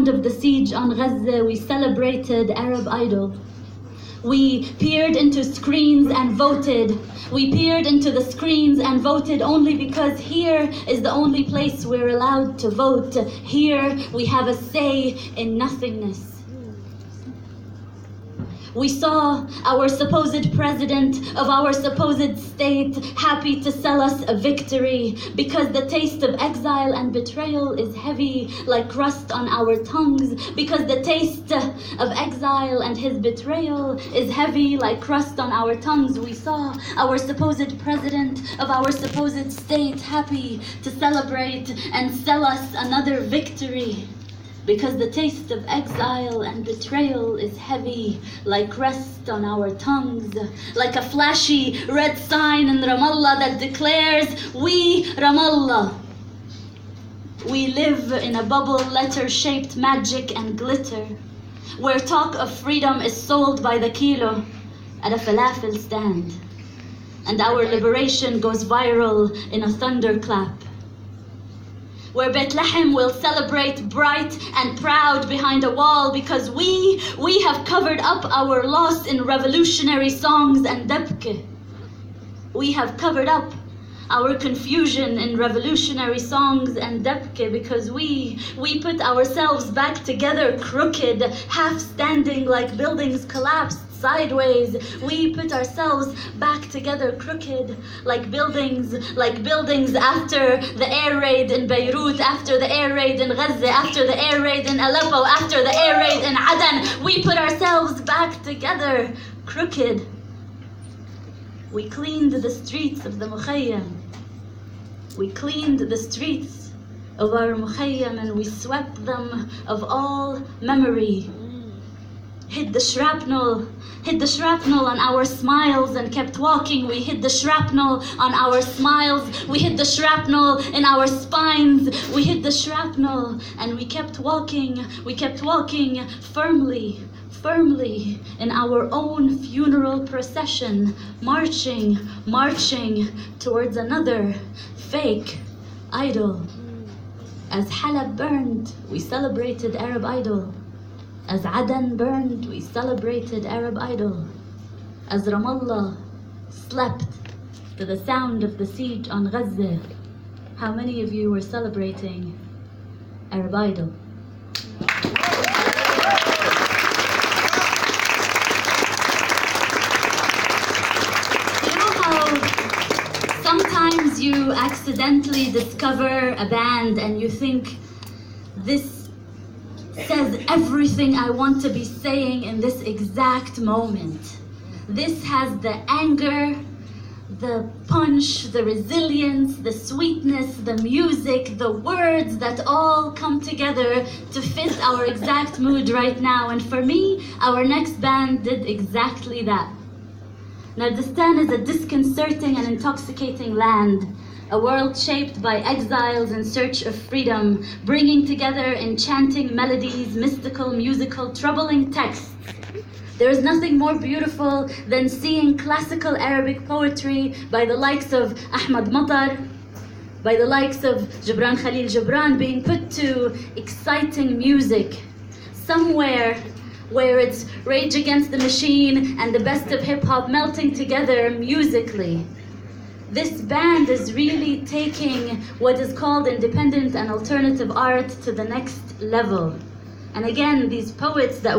Of the siege on Gaza, we celebrated Arab Idol. We peered into screens and voted. We peered into the screens and voted only because here is the only place we're allowed to vote. Here we have a say in nothingness. We saw our supposed president of our supposed state happy to sell us a victory because the taste of exile and betrayal is heavy like crust on our tongues, because the taste of exile and his betrayal is heavy like crust on our tongues. We saw our supposed president of our supposed state happy to celebrate and sell us another victory, because the taste of exile and betrayal is heavy like rest on our tongues, like a flashy red sign in Ramallah that declares, "We Ramallah." We live in a bubble letter-shaped magic and glitter, where talk of freedom is sold by the kilo at a falafel stand, and our liberation goes viral in a thunderclap, where Bethlehem will celebrate bright and proud behind a wall because we have covered up our loss in revolutionary songs and dabke. We have covered up our confusion in revolutionary songs and dabke because we put ourselves back together crooked, half standing like buildings collapsed sideways. We put ourselves back together crooked like buildings after the air raid in Beirut, after the air raid in Gaza, after the air raid in Aleppo, after the air raid in Aden. We put ourselves back together crooked. We cleaned the streets of the Mukhayyam. We cleaned the streets of our Mukhayyam and we swept them of all memory. Hid the shrapnel on our smiles and kept walking. We hid the shrapnel on our smiles. We hid the shrapnel in our spines. We hid the shrapnel and we kept walking. We kept walking firmly in our own funeral procession, marching towards another fake idol. As Halab burned, we celebrated Arab Idol. As Aden burned, we celebrated Arab Idol. As Ramallah slept to the sound of the siege on Gaza, how many of you were celebrating Arab Idol? You know how sometimes you accidentally discover a band and you think, this says everything I want to be saying in this exact moment. This has the anger, the punch, the resilience, the sweetness, the music, the words that all come together to fit our exact mood right now. And for me, our next band did exactly that. Nardistan is a disconcerting and intoxicating land, a world shaped by exiles in search of freedom, bringing together enchanting melodies, mystical, musical, troubling texts. There is nothing more beautiful than seeing classical Arabic poetry by the likes of Ahmad Matar, by the likes of Gibran Khalil Gibran being put to exciting music, somewhere where it's Rage Against the Machine and the best of hip-hop melting together musically. This band is really taking what is called independent and alternative art to the next level. And again, these poets that